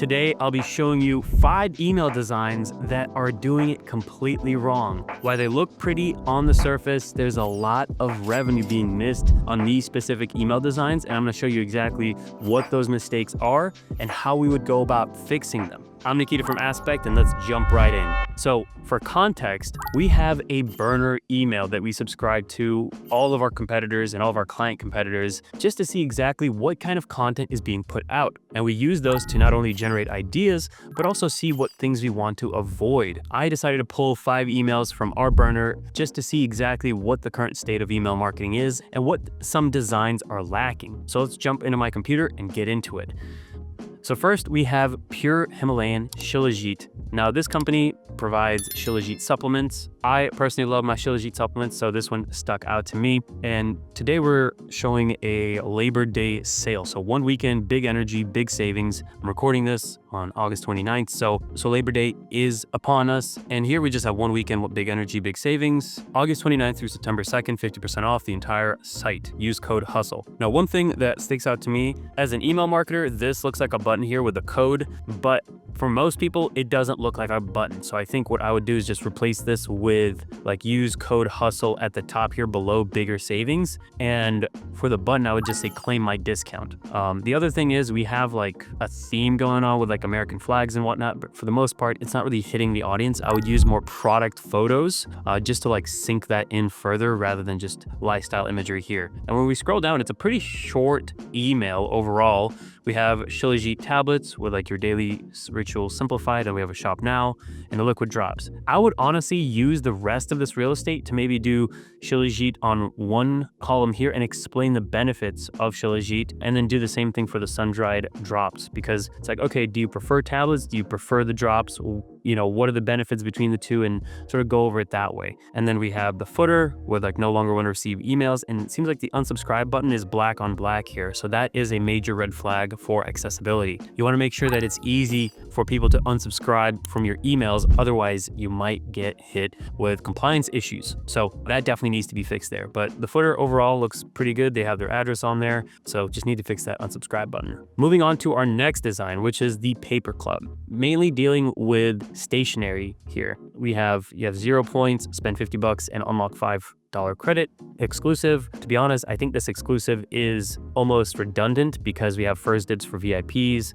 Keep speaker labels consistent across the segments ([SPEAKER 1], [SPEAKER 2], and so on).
[SPEAKER 1] Today, I'll be showing you 5 email designs that are doing it completely wrong. While they look pretty on the surface, there's a lot of revenue being missed on these specific email designs, and I'm gonna show you exactly what those mistakes are and how we would go about fixing them. I'm Nikita from Aspect, and let's jump right in. So for context, we have a burner email that we subscribe to all of our competitors and all of our client competitors just to see exactly what kind of content is being put out. And we use those to not only generate ideas, but also see what things we want to avoid. I decided to pull 5 emails from our burner just to see exactly what the current state of email marketing is and what some designs are lacking. So let's jump into my computer and get into it. So first we have Pure Himalayan Shilajit. Now this company provides Shilajit supplements. I personally love my Shilajit supplements, so this one stuck out to me. And today we're showing a Labor Day sale. So one weekend, big energy, big savings. I'm recording this on August 29th. So Labor Day is upon us. And here we just have one weekend with big energy, big savings. August 29th through September 2nd, 50% off the entire site. Use code HUSTLE. Now, one thing that sticks out to me as an email marketer, this looks like a button here with a code, but for most people, it doesn't look like a button. So I think what I would do is just replace this with like use code HUSTLE at the top here below bigger savings. And for the button, I would just say claim my discount. The other thing is we have like a theme going on with like American flags and whatnot, but for the most part, it's not really hitting the audience. I would use more product photos just to like sync that in further rather than just lifestyle imagery here. And when we scroll down, it's a pretty short email overall. We have Shilajit tablets with like your daily ritual simplified, and we have a shop now and the liquid drops. I would honestly use the rest of this real estate to maybe do Shilajit on one column here and explain the benefits of Shilajit, and then do the same thing for the sun-dried drops, because it's like, okay, do you prefer tablets? Do you prefer the drops? You know, what are the benefits between the two, and sort of go over it that way. And then we have the footer with like no longer want to receive emails, and it seems like the unsubscribe button is black on black here. So that is a major red flag for accessibility. You want to make sure that it's easy for people to unsubscribe from your emails, otherwise you might get hit with compliance issues. So that definitely needs to be fixed there. But the footer overall looks pretty good. They have their address on there, so just need to fix that unsubscribe button. Moving on to our next design, which is the Paper Club, mainly dealing with stationery here. You have 0 points, spend $50 and unlock $5 credit, exclusive. To be honest, I think this exclusive is almost redundant because we have first dibs for VIPs,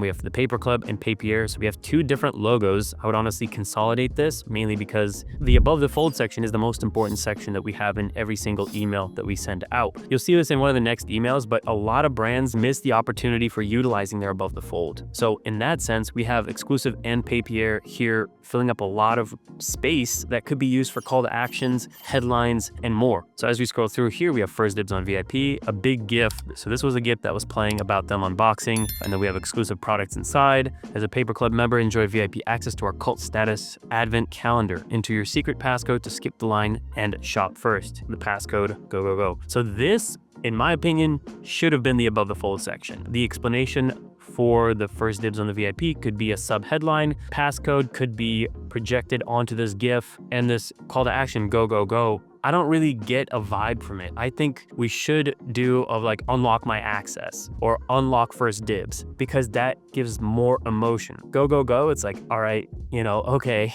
[SPEAKER 1] we have the Paper Club and Papier, so we have 2 different logos. I would honestly consolidate this, mainly because the above the fold section is the most important section that we have in every single email that we send out. You'll see this in one of the next emails, but a lot of brands miss the opportunity for utilizing their above the fold. So in that sense, we have exclusive and Papier here filling up a lot of space that could be used for call to actions, headlines, and more. So as we scroll through here, we have first dibs on VIP, a big GIF. So this was a GIF that was playing about them unboxing, and then we have exclusive products inside. As a Paper Club member, enjoy VIP access to our cult status advent calendar. Enter your secret passcode to skip the line and shop first. The passcode, go, go, go. So this, in my opinion, should have been the above the fold section. The explanation for the first dibs on the VIP could be a sub headline, passcode could be projected onto this GIF, and this call to action, go, go, go. I don't really get a vibe from it. I think we should do of like unlock my access or unlock first dibs, because that gives more emotion. Go, go, go. It's like, all right, you know, okay.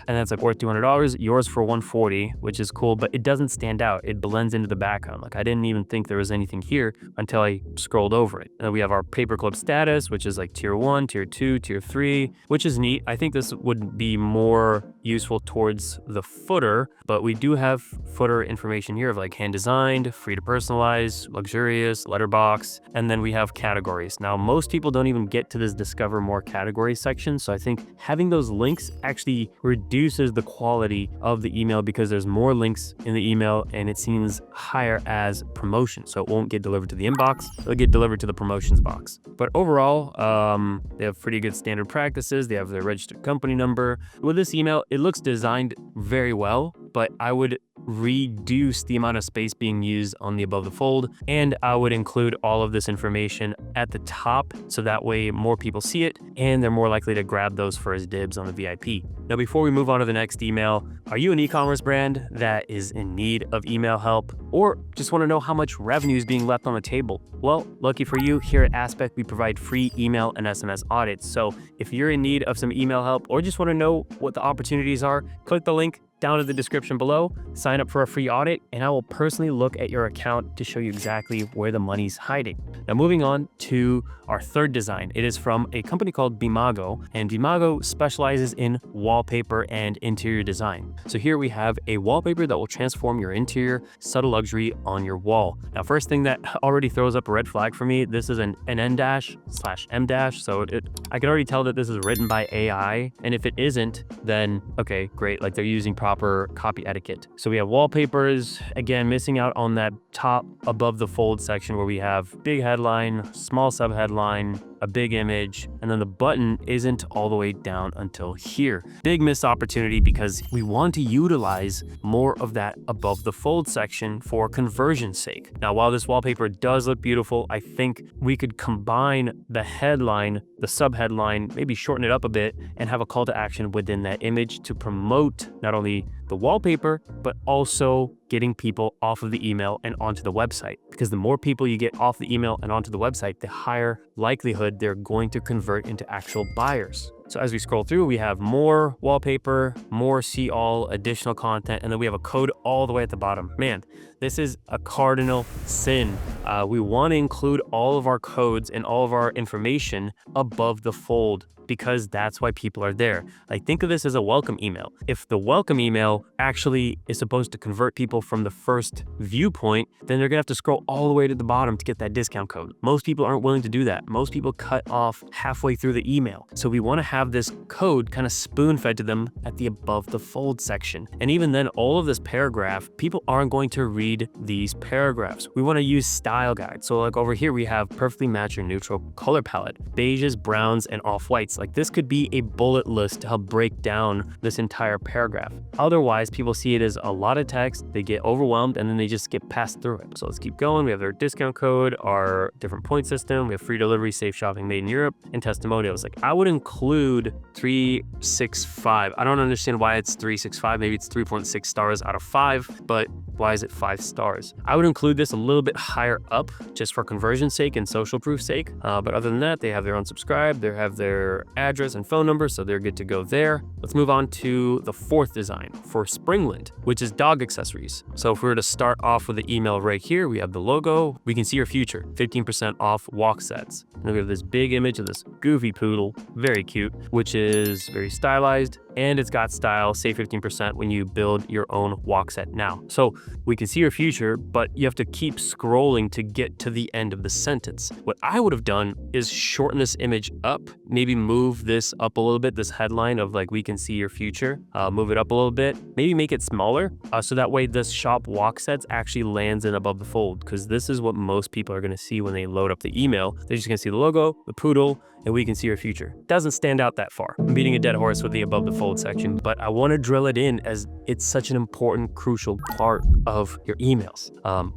[SPEAKER 1] And that's like worth $200, yours for $140, which is cool, but it doesn't stand out. It blends into the background. Like I didn't even think there was anything here until I scrolled over it. And then we have our Paper Club status, which is like tier 1, tier 2, tier 3, which is neat. I think this would be more useful towards the footer, but we do have footer information here of like hand designed, free to personalize, luxurious, letterbox, and then we have categories. Now, most people don't even get to this discover more categories section. So I think having those links actually reduces the quality of the email, because there's more links in the email and it seems higher as promotion. So it won't get delivered to the inbox, it'll get delivered to the promotions box. But overall, they have pretty good standard practices. They have their registered company number. With this email, it looks designed very well, but I would reduce the amount of space being used on the above the fold, and I would include all of this information at the top so that way more people see it and they're more likely to grab those first dibs on the VIP. Now, before we move on to the next email, are you an e-commerce brand that is in need of email help or just want to know how much revenue is being left on the table? Well, lucky for you, here at Aspect, we provide free email and SMS audits. So if you're in need of some email help or just want to know what the opportunities are, click the link down in the description below, sign up for a free audit, and I will personally look at your account to show you exactly where the money's hiding. Now, moving on to our third design. It is from a company called Bimago, and Bimago specializes in wallpaper and interior design. So here we have a wallpaper that will transform your interior subtle luxury on your wall. Now, first thing that already throws up a red flag for me, this is an N-/M-, so I can already tell that this is written by AI, and if it isn't, then okay, great, like they're using proper copy etiquette. So we have wallpapers, again, missing out on that top above the fold section where we have big headline, small subheadline, a big image, and then the button isn't all the way down until here. Big missed opportunity because we want to utilize more of that above the fold section for conversion's sake. Now, while this wallpaper does look beautiful, I think we could combine the headline, the subheadline, maybe shorten it up a bit and have a call to action within that image to promote not only the wallpaper, but also getting people off of the email and onto the website. Because the more people you get off the email and onto the website, the higher likelihood they're going to convert into actual buyers. So as we scroll through, we have more wallpaper, more see all, additional content, and then we have a code all the way at the bottom. Man, this is a cardinal sin. We want to include all of our codes and all of our information above the fold because that's why people are there. Like, think of this as a welcome email. If the welcome email actually is supposed to convert people from the first viewpoint, then they're gonna have to scroll all the way to the bottom to get that discount code. Most people aren't willing to do that. Most people cut off halfway through the email. So we wanna have this code kind of spoon-fed to them at the above the fold section. And even then, all of this paragraph, people aren't going to read these paragraphs. We wanna use style guides. So like over here, we have perfectly match or neutral color palette, beiges, browns, and off-whites. Like, this could be a bullet list to help break down this entire paragraph. Otherwise, people see it as a lot of text, they get overwhelmed, and then they just get passed through it. So let's keep going. We have our discount code, our different point system, we have free delivery, safe shopping, made in Europe, and testimonials. Like, I would include 365. I don't understand why it's 365. Maybe it's 3.6 stars out of 5, but why is it 5 stars? I would include this a little bit higher up just for conversion's sake and social proof sake. But other than that, they have their unsubscribe, they have their address and phone number, so they're good to go there. Let's move on to the fourth design for Springland, which is dog accessories. So if we were to start off with the email right here, we have the logo, we can see your future, 15% off walk sets. And then we have this big image of this goofy poodle, very cute, which is very stylized, and it's got style, save 15% when you build your own walk set now. So we can see your future, but you have to keep scrolling to get to the end of the sentence. What I would have done is shorten this image up, maybe move this up a little bit, this headline of like, we can see your future, move it up a little bit, maybe make it smaller, so that way this shop walk sets actually lands in above the fold, because this is what most people are gonna see when they load up the email. They're just gonna see the logo, the poodle, and we can see your future. Doesn't stand out that far. I'm beating a dead horse with the above the fold section, but I wanna drill it in as it's such an important, crucial part of your emails.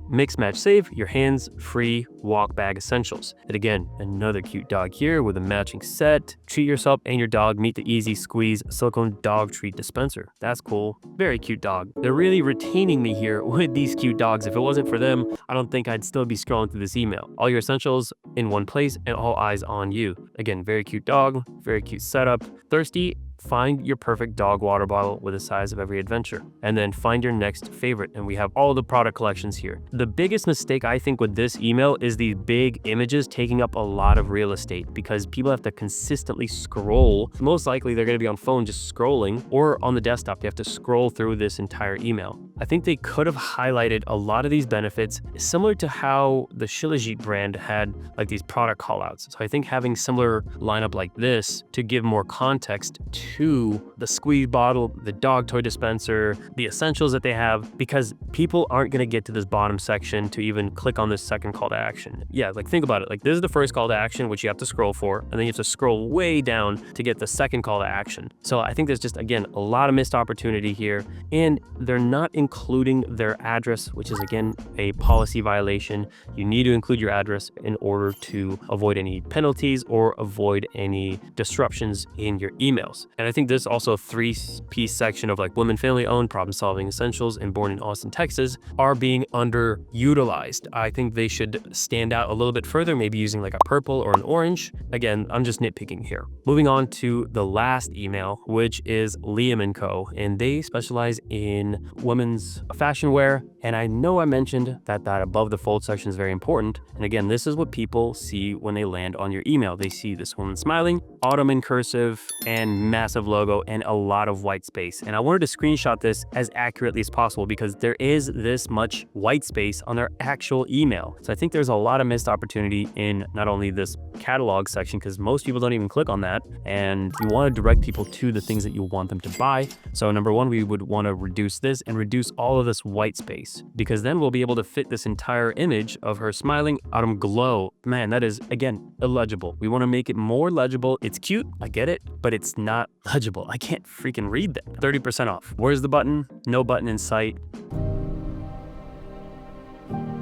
[SPEAKER 1] Mix, match, save, your hands-free walk bag essentials. And again, another cute dog here with a matching set. Treat yourself and your dog, meet the easy squeeze silicone dog treat dispenser. That's cool, very cute dog. They're really retaining me here with these cute dogs. If it wasn't for them, I don't think I'd still be scrolling through this email. All your essentials in one place and all eyes on you. Again, very cute dog, very cute setup. Thirsty? Find your perfect dog water bottle with the size of every adventure, and then find your next favorite. And we have all the product collections here. The biggest mistake I think with this email is these big images taking up a lot of real estate because people have to consistently scroll. Most likely they're going to be on phone just scrolling, or on the desktop they have to scroll through this entire email. I think they could have highlighted a lot of these benefits, similar to how the Shilajit brand had like these product callouts. So I think having similar lineup like this to give more context to the squeeze bottle, the dog toy dispenser, the essentials that they have, because people aren't going to get to this bottom section to even click on this second call to action. Yeah, like think about it. Like, this is the first call to action, which you have to scroll for, and then you have to scroll way down to get the second call to action. So I think there's just, again, a lot of missed opportunity here, and they're not including their address, which is again a policy violation. You need to include your address in order to avoid any penalties or avoid any disruptions in your emails. And I think this also three-piece section of like women, family owned, problem solving essentials, and born in Austin, Texas are being underutilized. I think they should stand out a little bit further, maybe using like a purple or an orange. Again, I'm just nitpicking here. Moving on to the last email, which is Liam & Co. And they specialize in women's fashion wear. And I know I mentioned that above the fold section is very important. And again, this is what people see when they land on your email. They see this woman smiling, autumn in cursive, and massive logo, and a lot of white space. And I wanted to screenshot this as accurately as possible because there is this much white space on their actual email. So I think there's a lot of missed opportunity in not only this catalog section, because most people don't even click on that, and you want to direct people to the things that you want them to buy. So number one, we would want to reduce this and reduce all of this white space, because then we'll be able to fit this entire image of her smiling, autumn glow. Man, that is, again, illegible. We want to make it more legible. It's cute, I get it, but it's not legible. I can't freaking read that. 30% off. Where's the button? No button in sight.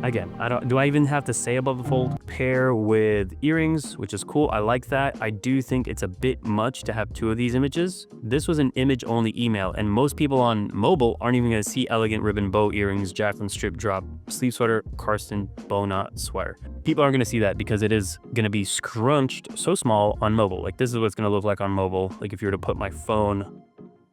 [SPEAKER 1] Again, do I even have to say above the fold? Pair with earrings, which is cool. I like that. I do think it's a bit much to have two of these images. This was an image only email, and most people on mobile aren't even gonna see elegant ribbon bow earrings, Jacqueline strip drop, sleeve sweater, Karsten bow knot sweater. People aren't gonna see that because it is gonna be scrunched so small on mobile. Like this is what it's gonna look like on mobile. Like if you were to put my phone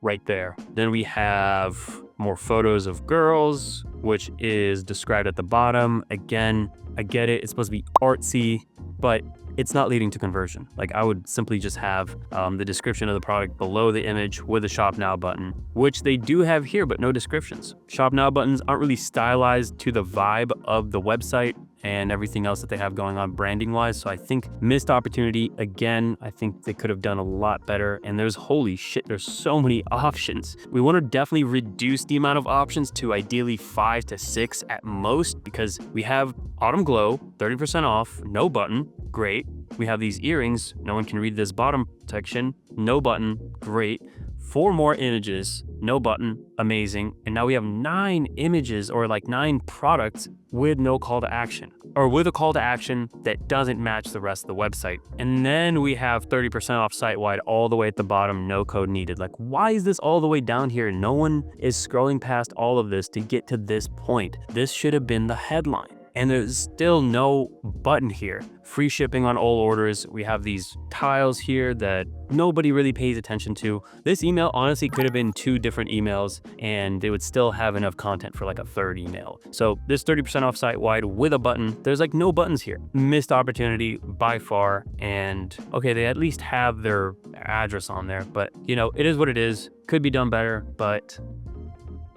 [SPEAKER 1] right there. Then we have more photos of girls, which is described at the bottom. Again, I get it, it's supposed to be artsy, but it's not leading to conversion. Like I would simply just have the description of the product below the image with a shop now button, which they do have here, but no descriptions. Shop now buttons aren't really stylized to the vibe of the website and everything else that they have going on branding wise. So I think missed opportunity. Again, I think they could have done a lot better. And there's, holy shit, there's so many options. We want to definitely reduce the amount of options to ideally 5 to 6 at most, because we have autumn glow, 30% off, no button, great. We have these earrings, no one can read this bottom section, no button, great. 4 more images, no button, amazing. And now we have 9 images, or like 9 products with no call to action, or with a call to action that doesn't match the rest of the website. And then we have 30% off site-wide all the way at the bottom, no code needed. Like, why is this all the way down here? No one is scrolling past all of this to get to this point. This should have been the headline. And there's still no button here. Free shipping on all orders. We have these tiles here that nobody really pays attention to. This email honestly could have been 2 different emails and they would still have enough content for like a 3rd email. So this 30% off site wide with a button, there's like no buttons here. Missed opportunity by far. And okay, they at least have their address on there, but you know, it is what it is. Could be done better, but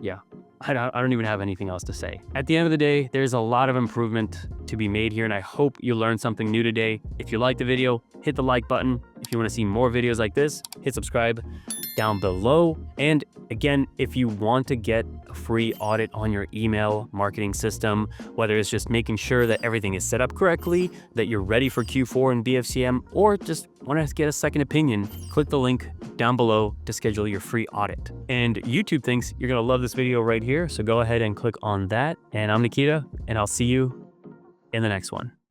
[SPEAKER 1] yeah. I don't even have anything else to say. At the end of the day, there's a lot of improvement to be made here, and I hope you learned something new today. If you liked the video, hit the like button. If you want to see more videos like this, hit subscribe down below. And again, if you want to get a free audit on your email marketing system, whether it's just making sure that everything is set up correctly, that you're ready for Q4 and BFCM, or just want to get a second opinion, click the link down below to schedule your free audit. And YouTube thinks you're going to love this video right here, so go ahead and click on that. And I'm Nikita, and I'll see you in the next one.